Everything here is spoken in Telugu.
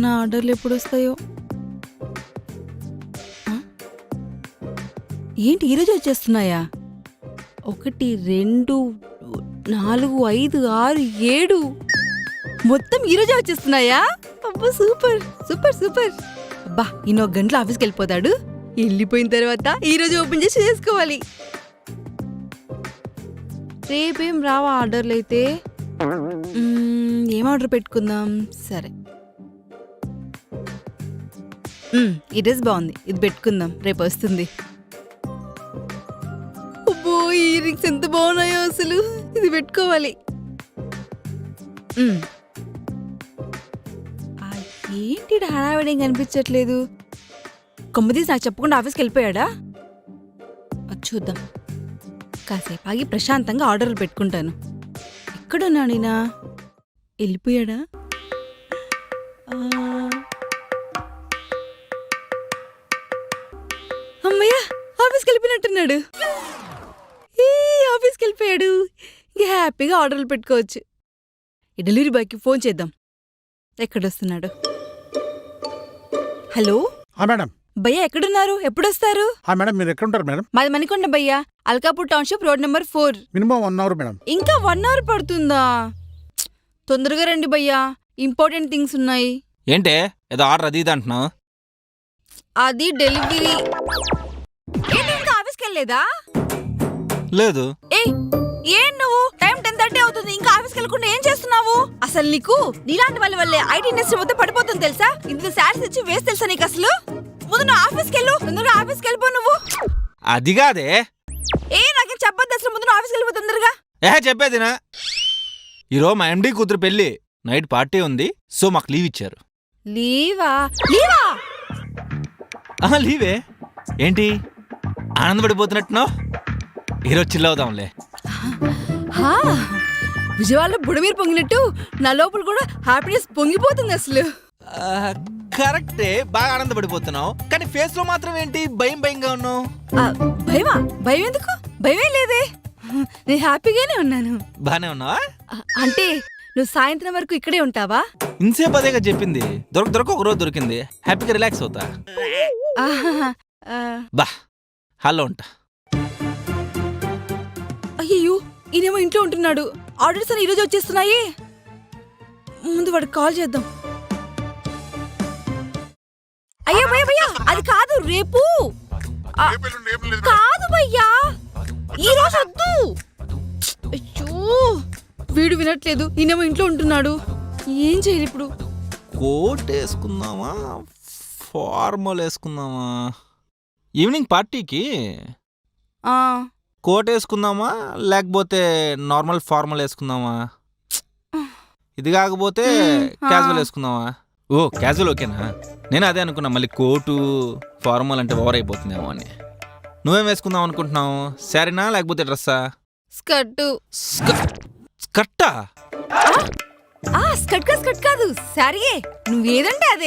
నా ఆర్డర్లు ఎప్పుడు వస్తాయో. ఏంటి ఈరోజు వచ్చేస్తున్నాయా? 1 2 4 5 6 7 మొత్తం ఈరోజే వచ్చేస్తున్నాయా? అబ్బా సూపర్ సూపర్ సూపర్. అబ్బా ఈయన 1 గంటలో ఆఫీస్కి వెళ్ళిపోతాడు. వెళ్ళిపోయిన తర్వాత ఈరోజు ఓపెన్ చేసి చేసుకోవాలి. రేపేం రావా ఆర్డర్లు అయితే? ఏం ఆర్డర్ పెట్టుకుందాం? సరే ఈ డ్రెస్ బాగుంది, ఇది పెట్టుకుందాం, రేపు వస్తుంది. అబ్బో ఈ ఇయరింగ్స్ ఎంత బాగున్నాయో అసలు, ఇది పెట్టుకోవాలి. ఏంటి హడావిడేం కనిపించట్లేదు? కొమ్మదీసి నాకు చెప్పకుండా ఆఫీస్కి వెళ్ళిపోయాడా? చూద్దాం, కాసేపు ఆగి ప్రశాంతంగా ఆర్డర్లు పెట్టుకుంటాను. ఎక్కడున్నా నేనా? వెళ్ళిపోయాడా? అమ్మయ్యా ఆఫీస్కి వెళ్ళిపోయినట్టున్నాడు. ఆఫీస్కి వెళ్ళిపోయాడు. ఇంకా హ్యాపీగా ఆర్డర్లు పెట్టుకోవచ్చు. ఈ డెలివరీ బాయ్కి ఫోన్ చేద్దాం. ఎక్కడొస్తున్నాడు? Hello madam. భయ్యా ఎక్కడున్నారు? ఎప్పుడొస్తారు? మేడం మీరు ఎక్కడుంటారు మేడం? మాది మణికొండ భయ్యా, Alkapur township, road number 4. Minimum 1 hour madam. ఇంకా 1 అవర్ పడుతుందా? తొందరగా రండి భయ్యా, ఇంపార్టెంట్ థింగ్స్ ఉన్నాయి. ఏంటే ఏదో ఆర్డర్ అది ఇది అంటున్నావు? అది డెలివరీ. ఏంటి ఇంకా ఆఫీస్కి వెళ్ళలేదా? లేదు. ఏం నువ్వు? టైం 10:30 అవుతుంది, ఇంకా ఆఫీస్కి వెళ్ళకుండా ఏం చేస్తున్నావు? అసలు నీకు నీలాంటి వాళ్ళ వల్లే ఐటీ ఇండస్ట్రీ మొత్తం పడిపోతుంది తెలుసా? ఇందులో శారీస్ ఇచ్చి వేస్ట్ తెలుసా నీకు? అసలు ముందు నువ్వు ఆఫీస్కి వెళ్ళు, తొందరగా ఆఫీస్కి వెళ్ళిపో. నువ్వు అది కాదే. నాకేం చెప్పొద్దు అసలు, ముందు నువ్వు ఆఫీస్కి వెళ్ళిపో తొందరగా. చెప్పేదినా, ఈరోజు మా ఎండి కూతురు పెళ్లి, నైట్ పార్టీ ఉంది, సో మాకు లీవ్ ఇచ్చారు. లీవా? లీవా? లీవే. ఏంటి ఆనందపడిపోతున్నట్టున్నావు? ఈరోజు చిల్ అవుదాంలే. విజయవాడలో బుడమీరు పొంగినట్టు నా లోపల కూడా హ్యాపీనెస్ పొంగిపోతుంది అసలు. కరెక్టే, బాగా ఆనందపడిపోతున్నావు, కానీ ఫేస్ లో మాత్రం ఏంటి భయం భయంగా ఉన్నావు? భయమా? భయం ఎందుకు? భయమే లేదే, నేను హ్యాపీగానే ఉన్నాను. బానే ఉన్నావా? అంటే నువ్వు సాయంత్రం వరకు ఇక్కడే ఉంటావా? ఇంతసేపు అదేగా చెప్పింది. దొరక ఒక రోజు దొరికింది, హ్యాపీగా రిలాక్స్ అవుతా. బా హలో ఉంటా. అయ్యో ఈయనేమో ఇంట్లో ఉంటున్నాడు. ఆర్డర్స్ అని ఈరోజు వచ్చేస్తున్నాయి. ముందు వాడికి కాల్ చేద్దాం. అయ్యా భయ్యా భయ్యా, అది కాదు, రేపు కాదు భయ్యా, ఈ రోజు వద్దు. అయ్యో వీడు వినట్లేదు, ఈయనేమో ఇంట్లో ఉంటున్నాడు. ఏం చేయాలి ఇప్పుడు? కోట్ వేసుకుందామా, ఫార్మల్ వేసుకుందామా? ఈవినింగ్ పార్టీకి కోట్ వేసుకుందామా, లేకపోతే నార్మల్ ఫార్మల్ వేసుకుందామా? ఇది కాకపోతే క్యాజువల్ వేసుకుందామా? ఓ క్యాజువల్ ఓకేనా? నేను అదే అనుకున్నా, మళ్ళీ కోటు ఫార్మల్ అంటే ఓవర్ అయిపోతుందేమో అని. నువ్వేం వేసుకుందాం అనుకుంటున్నావు? శారీనా లేకపోతే డ్రెస్సా? స్కర్ట్. స్కర్టా? స్కర్ట్ కాదు, శారీయే. నువ్వేదంటే అదే.